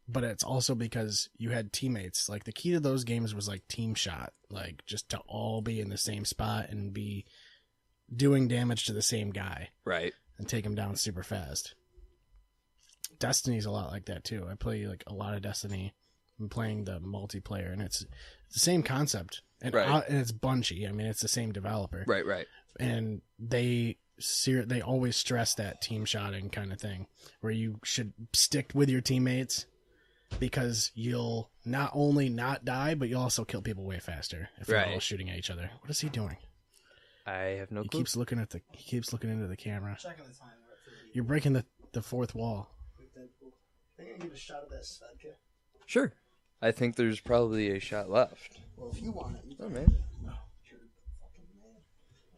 But it's also because you had teammates. Like the key to those games was like team shot, like just to all be in the same spot and be doing damage to the same guy
Right.
and take him down super fast. Destiny's a lot like that too. I play like a lot of Destiny. I'm playing the multiplayer, and it's the same concept, and
Right.
and it's Bungie. I mean, it's the same developer,
Right.
and they always stress that team shotting kind of thing, where you should stick with your teammates because you'll not only not die, but you'll also kill people way faster if they're
Right.
all shooting at each other. What is he doing?
I have no
He
clue.
keeps looking into the camera.
Checking the timer.
You're breaking the fourth wall.
I'm gonna give a shot of that Svedka.
Sure. I think there's probably a shot left.
Well, if you want it, you
Oh, man.
No, you're a fucking man.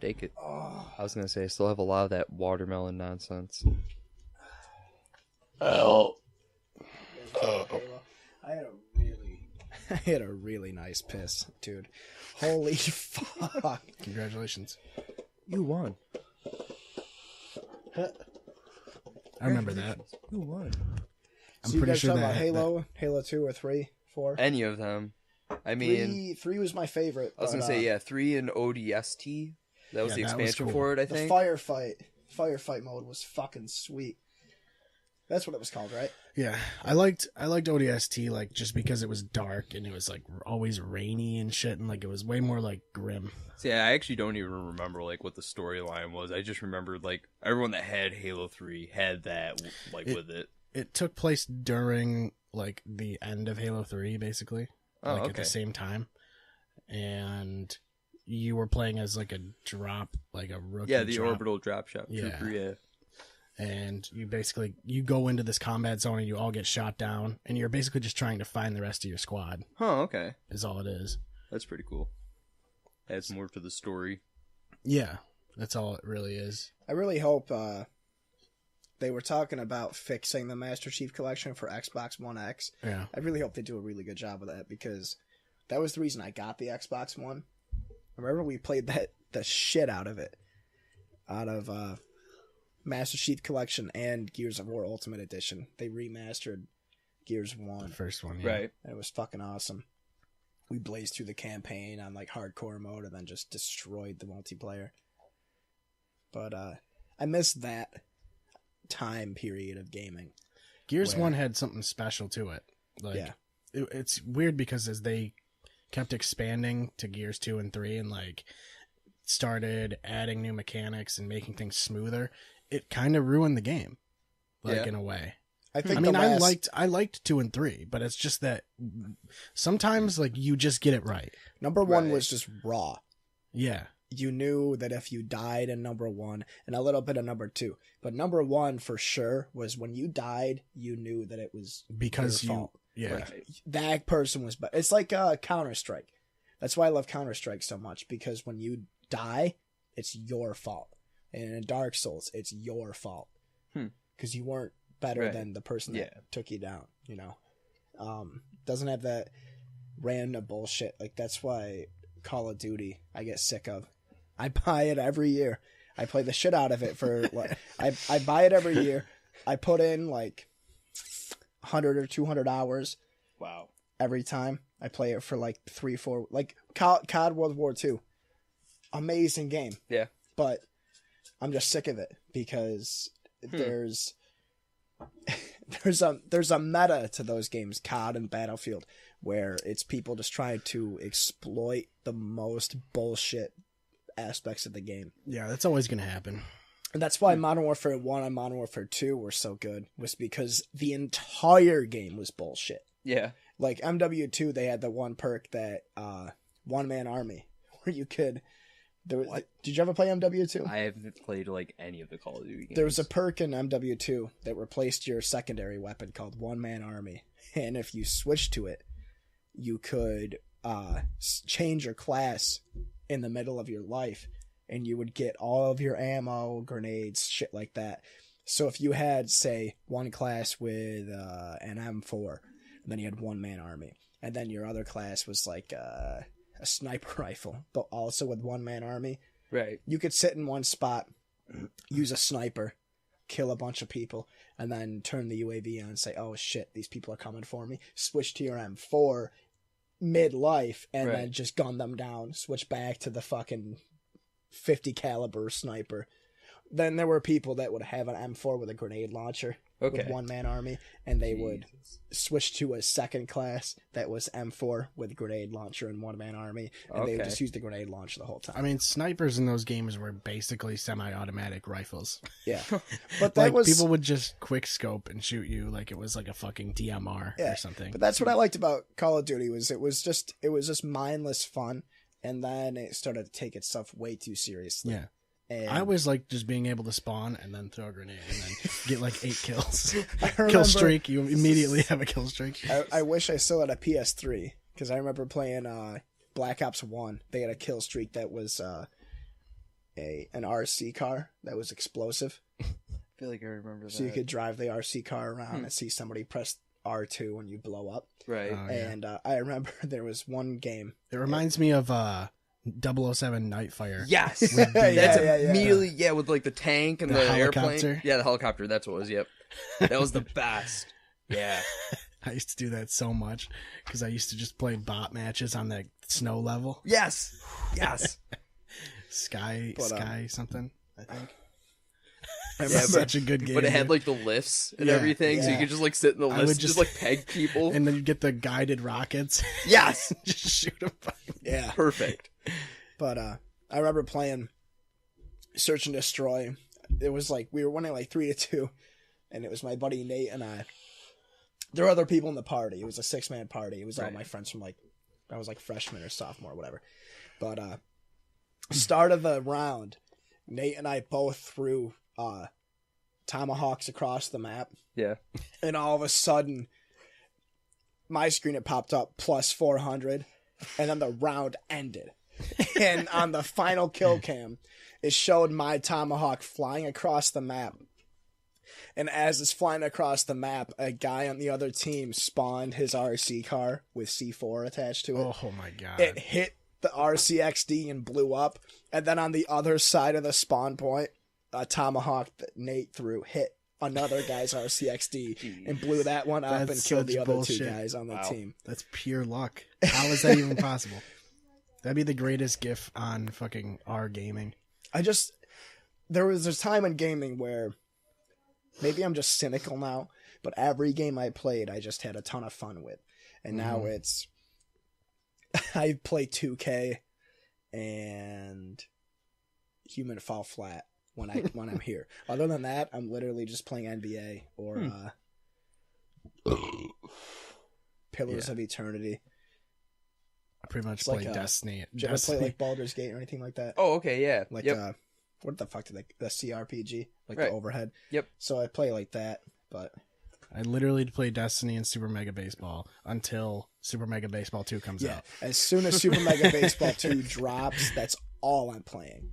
Take it.
Oh,
I was going to say, I still have a lot of that watermelon nonsense.
Halo. I had a really nice piss, dude. Holy fuck!
Congratulations.
You won.
I remember that.
You won.
I'm
So you
pretty
guys
sure
talking
that
about Halo, Halo 2 or 3, 4?
Any of them. I mean,
Three was my favorite.
I was going to say, yeah, 3 and ODST. That was
Yeah,
the
that was
expansion
cool.
for it, I
The
think.
firefight mode was fucking sweet. That's what it was called, right?
Yeah, I liked ODST like just because it was dark and it was like always rainy and shit, and like it was way more like grim.
So, yeah, I actually don't even remember, like, what the storyline was. I just remembered, like, everyone that had Halo 3 had that, like, with it.
It took place during like the end of Halo 3, basically,
Oh,
like
okay.
at the same time, and you were playing as like a drop, like a rookie.
Yeah, the
drop,
orbital drop shot
Yeah.
trooper, yeah.
and you go into this combat zone and you all get shot down, and you're basically just trying to find the rest of your squad.
Huh, okay.
Is all it is.
That's pretty cool. Adds more to the story.
Yeah, that's all it really is.
I really hope they were talking about fixing the Master Chief Collection for Xbox One X.
Yeah.
I really hope they do a really good job of that, because that was the reason I got the Xbox One. I remember we played the shit out of it. Out of Master Chief Collection and Gears of War Ultimate Edition. They remastered Gears 1.
The first one, yeah.
Right.
And it was fucking awesome. we blazed through the campaign on like hardcore mode and then just destroyed the multiplayer. But I miss that time period of gaming.
Gears 1 had something special to it. Like,
Yeah.
It's weird because as they kept expanding to Gears 2 and 3 and like started adding new mechanics and making things smoother, it kind of ruined the game, like in a way.
I think.
I mean,
the last,
I liked 2 and 3, but it's just that sometimes like you just get it right.
number 1
Right.
was just raw.
Yeah,
You knew that if you died in number 1 and a little bit of number 2, but number 1 for sure was when you died, you knew that it was
because
your
you
fault.
yeah.
Right.
That person was. It's like Counter-Strike. That's why I love Counter-Strike so much, because when you die, it's your fault. And in Dark Souls, it's your fault because you weren't better
Right.
than the person that
Yeah.
took you down. You know, doesn't have that random bullshit. Like that's why Call of Duty I get sick of. I buy it every year. I play the shit out of it for. I buy it every year. I put in like 100 or 200 hours
Wow.
every time. I play it for like 3-4, like COD World War II. Amazing game.
Yeah.
But I'm just sick of it because there's a meta to those games, COD and Battlefield, where it's people just trying to exploit the most bullshit aspects of the game.
Yeah, that's always gonna happen.
And that's why Modern Warfare 1 and Modern Warfare 2 were so good, was because the entire game was bullshit.
Yeah.
Like MW2, they had the one perk that One Man Army, where you could. Did you ever play MW2?
I haven't played like any of the Call of Duty games.
There was a perk in MW2 that replaced your secondary weapon called One Man Army, and if you switched to it, you could change your class in the middle of your life, and you would get all of your ammo, grenades, shit like that. So if you had, say, one class with an M4, and then you had One Man Army, and then your other class was like a sniper rifle, but also with One Man Army,
Right.
you could sit in one spot, use a sniper, kill a bunch of people, and then turn the UAV on and say, oh shit, these people are coming for me. Switch to your M4 mid-life, and then
Right.
just gun them down. Switch back to the fucking 50 caliber sniper. Then there were people that would have an M4 with a grenade launcher
Okay.
with One Man Army, and they would switch to a second class that was M4 with grenade launcher and One Man Army, and they would
Okay.
just use the grenade launcher the whole time.
I mean, snipers in those games were basically semi-automatic rifles.
Yeah, but that
Like
was
people would just quick scope and shoot you like it was like a fucking DMR
Yeah,
or something.
But that's what I liked about Call of Duty was it was just mindless fun, and then it started to take itself way too seriously.
Yeah.
And
I always like just being able to spawn and then throw a grenade and then get like 8 kills.
I
Kill
remember-
streak, you immediately have a kill streak.
I wish I still had a PS3 because I remember playing Black Ops 1. They had a kill streak that was an RC car that was explosive,
I feel like I remember that.
so you could drive the RC car around and see somebody press R2 and you blow up.
Right.
Oh, yeah.
And I remember there was one game.
It reminds me of 007 Nightfire.
Yes.
With the-
That's
yeah.
immediately with like the tank and
The
the,
helicopter?
airplane. Yeah, the helicopter. That's what it was. Yep. That was the best. Yeah.
I used to do that so much because I used to just play bot matches on the snow level.
Yes. Yes.
Sky something, I think.
I
Yeah,
remember,
Such a good game.
But it had
dude.
like the lifts and
Yeah,
everything, so you
yeah.
could just like sit in the
I
lifts,
would
and just
just-
like peg people.
and then you get the guided rockets.
Yes.
Just shoot them.
yeah.
Perfect.
But I remember playing Search and Destroy. It was like we were winning like 3-2, and it was my buddy Nate and I. There were other people in the party. It was a 6-man party. It was all
Right.
my friends from like I was like freshman or sophomore, whatever. But start of the round, Nate and I both threw tomahawks across the map,
Yeah.
and all of a sudden, my screen had popped up plus 400, and then the round ended. And on the final kill cam, it showed my tomahawk flying across the map. And as it's flying across the map, a guy on the other team spawned his RC car with C4 attached to it.
Oh my god.
It hit the RCXD and blew up. And then on the other side of the spawn point, a tomahawk that Nate threw hit another guy's RCXD
Jeez.
and blew that one up
That's
and killed the
such
other
bullshit.
two guys on the
Wow.
team.
That's pure luck. How is that even possible? That'd be the greatest gif on fucking our gaming.
There was a time in gaming where maybe I'm just cynical now, but every game I played, I just had a ton of fun with. And now it's, I play 2K and Human Fall Flat when I'm here. Other than that, I'm literally just playing NBA or Pillars of Eternity.
I pretty much
It's like
play
a-
Destiny.
Did you ever play like Baldur's Gate or anything like that?
Oh, okay, yeah.
Like
yep.
what the fuck did the CRPG, like
Right.
the overhead?
Yep.
So I play like that, but
I literally play Destiny and Super Mega Baseball until Super Mega Baseball 2 comes
yeah,
out.
as soon as Super Mega Baseball 2 drops, that's all I'm playing.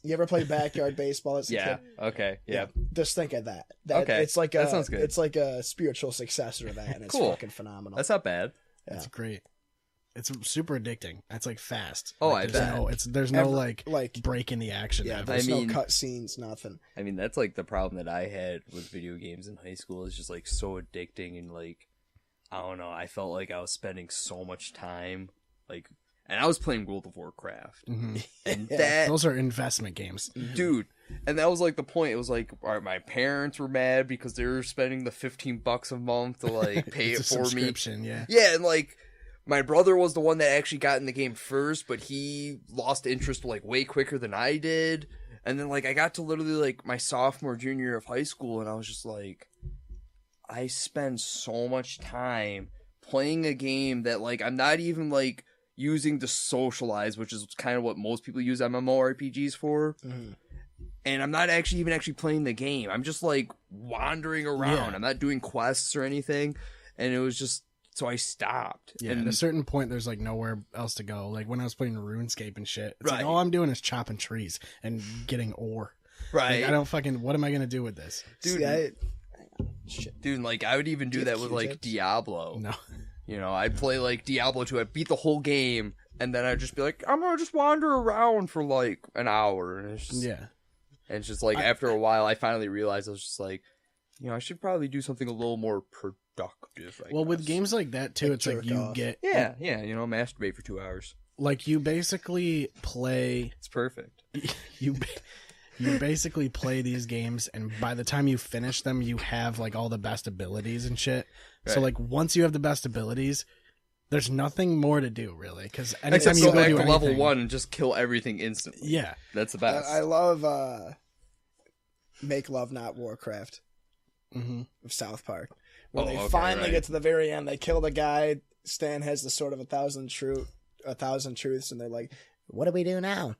You ever play Backyard Baseball as a
Yeah.
kid?
Okay. Yeah.
Just think of that.
Okay,
It's like
that sounds good.
It's like a spiritual successor to that, and it's
Cool.
fucking phenomenal.
That's not bad.
It's great. It's super addicting. It's like fast.
Oh,
like,
I
there's
bet.
there's no
Every- like
break in the action.
yeah,
ever.
there's
I mean-
no cut scenes, nothing.
I mean, that's like the problem that I had with video games in high school. It's just like so addicting and like, I don't know. I felt like I was spending so much time, like, and I was playing World of Warcraft,
Mhm.
and
Yeah.
that,
Those are investment games.
dude, and that was like the point. It was like, all right, my parents were mad because they were spending the $15 a month to like pay it
It's a
for me.
subscription, yeah.
Yeah, and like my brother was the one that actually got in the game first, but he lost interest like way quicker than I did. And then like I got to literally like my sophomore, junior year of high school, and I was just like, I spend so much time playing a game that like I'm not even like using to socialize, which is kind of what most people use MMORPGs for.
Mhm.
And I'm not actually playing the game. I'm just like wandering around.
Yeah.
I'm not doing quests or anything. And it was just, so I stopped.
Yeah,
and
at a certain point, there's like nowhere else to go. Like when I was playing RuneScape and shit, it's
Right.
like all I'm doing is chopping trees and getting ore.
right.
Like, I don't fucking. What am I gonna do with this?
Dude,
See, shit.
dude, like I would even do
Do you
that
have
with like
Q-tips?
Diablo.
No.
You know, I'd play like Diablo 2. I'd beat the whole game. And then I'd just be like, I'm gonna just wander around for like an hour. And it's just,
Yeah.
and it's just like after a while, I finally realized I was just like, you know, I should probably do something a little more productive. I
Well, with
guess.
games like that too,
Like
it's like
jerk
you
off.
get
Yeah, you know, masturbate for 2 hours.
like you basically play
It's perfect.
you you basically play these games, and by the time you finish them, you have like all the best abilities and shit. So
Right.
like once you have the best abilities, there's nothing more to do really, because anytime
Except
you
go
go
back
do
to level
anything-
1 and just kill everything instantly.
yeah,
That's the best.
I love Make Love Not Warcraft
hmm
of South Park, where
Oh,
they
okay,
finally
right.
get to the very end. They kill the guy. Stan has the sword of a thousand truths, and they're like, "What do we do now?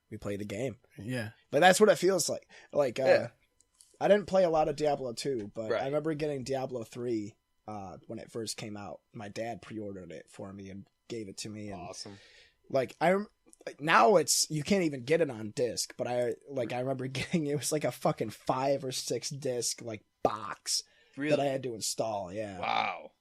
We play the game."
yeah.
But that's what it feels like. Like,
Yeah.
I didn't play a lot of Diablo 2, but
Right.
I remember getting Diablo 3 when it first came out. My dad pre-ordered it for me and gave it to me, and
Awesome.
like now it's you can't even get it on disc, but I remember getting it was like a fucking 5 or 6 disc like box
Really?
that I had to install. Yeah,
Wow.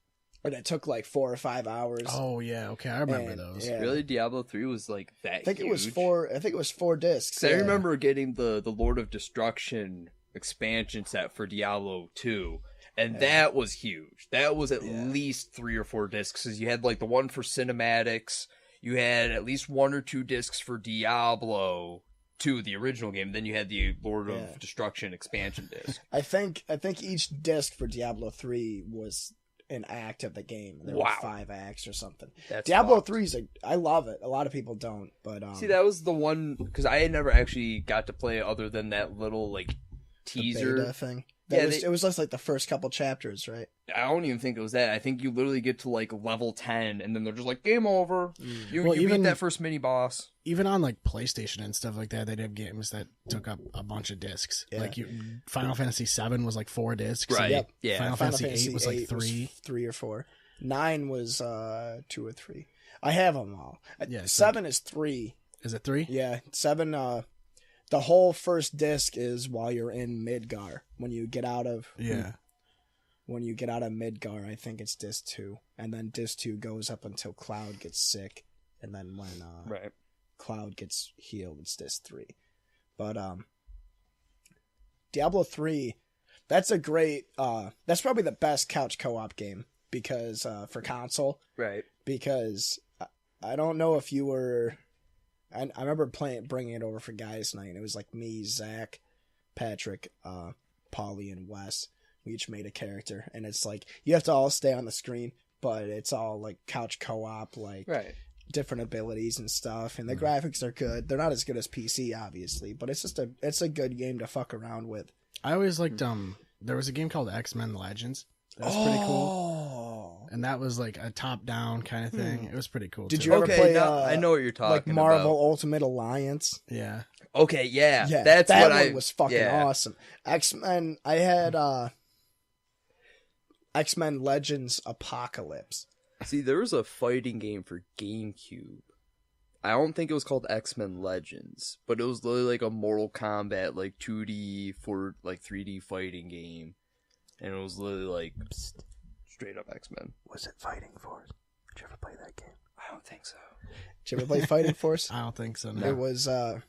and it took like 4 or 5 hours.
Oh yeah, okay, I remember
And,
those.
yeah.
Really? Diablo 3 was like that
I think it was
huge?
4. I think it was 4 discs.
'Cause I
yeah.
remember getting the Lord of Destruction expansion set for Diablo 2, and that was huge. That was at
Yeah.
least 3 or 4 discs, because you had like the one for cinematics, you had at least 1 or 2 discs for Diablo 2, the original game, then you had the Lord
Yeah.
of Destruction expansion disc.
I think each disc for Diablo 3 was an act of the game. There
Wow.
were 5 acts or something.
That's
Diablo
fucked.
3 I love it. A lot of people don't, but
See, that was the one, because I had never actually got to play it other than that little like
the
teaser.
beta thing.
Yeah,
It was just like the first couple chapters, right?
I don't even think it was that. I think you literally get to like level 10, and then they're just like, game over. You,
Well,
you
even-
beat that first mini boss.
Even on like PlayStation and stuff like that, they'd have games that took up a bunch of discs.
Yeah.
Like Final Fantasy VII was like 4 discs.
Right.
Yep.
Yeah.
Final Fantasy VIII was like
8
3.
3 or 4. 9 was 2 or 3. I have them all.
Yeah,
7 is 3.
Is it 3?
Yeah, 7. The whole first disc is while you're in Midgar. When you get out of
Yeah.
When you get out of Midgar, I think it's disc 2, and then disc 2 goes up until Cloud gets sick, and then when
Right.
Cloud gets healed, it's disc 3. But Diablo 3, That's a great. That's probably the best couch co-op game because for console.
Right.
Because I don't know if you were. I remember bringing it over for guys' night. And it was like me, Zach, Patrick, Paulie, and Wes. We each made a character, and it's like you have to all stay on the screen, but it's all like couch co-op, like different abilities and stuff. And the graphics are good. They're not as good as PC, obviously, but it's a good game to fuck around with.
I always liked there was a game called X-Men Legends. That's pretty cool. And that was like a top-down kind of thing. It was pretty cool.
Did
too.
you ever play?
I know what you're talking
like Marvel
about.
Ultimate Alliance.
Yeah.
Okay, yeah,
Yeah,
that's
that
what
one was fucking awesome. X-Men. I had X-Men Legends Apocalypse.
See, there was a fighting game for GameCube. I don't think it was called X-Men Legends, but it was literally like a Mortal Kombat, like 2D for like 3D fighting game, and it was literally like straight up X-Men.
Was it Fighting Force? Did you ever play that game?
I don't think so.
Did you ever play Fighting Force?
I don't think so. No.
It was a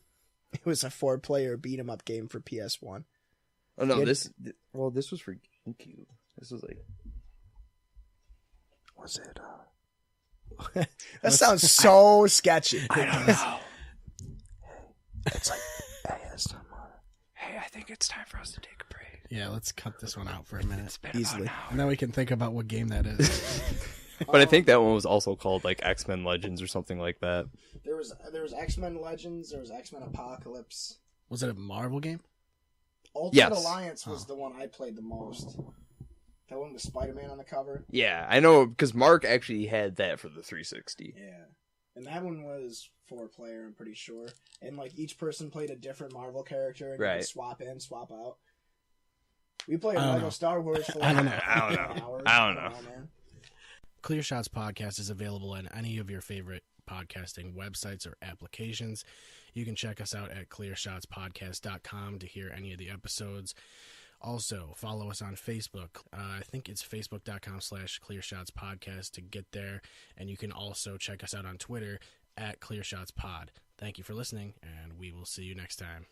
4-player beat 'em up game for PS1.
Oh no,
Yeah.
this was for GameCube. This was like,
Was it? That sounds so sketchy.
I don't know.
It's like, hey,
Hey, I think it's time for us to take a break.
Yeah, let's cut this one out for a minute.
It's been
Easily.
about an hour.
And then we can think about what game that is.
But I think that one was also called like X-Men Legends or something like that.
there was X-Men Legends. There was X-Men Apocalypse.
Was it a Marvel game?
Ultimate
Yes.
Alliance was the one I played the most. That one with Spider-Man on the cover.
Yeah, I know because Mark actually had that for the 360.
Yeah. And that one was 4-player, I'm pretty sure. And like each person played a different Marvel character and you
Right.
could swap in, swap out. We played
I don't
Lego
know.
Star Wars for like
I don't know.
I don't know.
hours.
I don't know.
Man.
Clear Shots Podcast is available on any of your favorite podcasting websites or applications. You can check us out at clearshotspodcast.com to hear any of the episodes. Also, follow us on Facebook. I think it's facebook.com/clearshotspodcast to get there. And you can also check us out on Twitter at clearshotspod. Thank you for listening, and we will see you next time.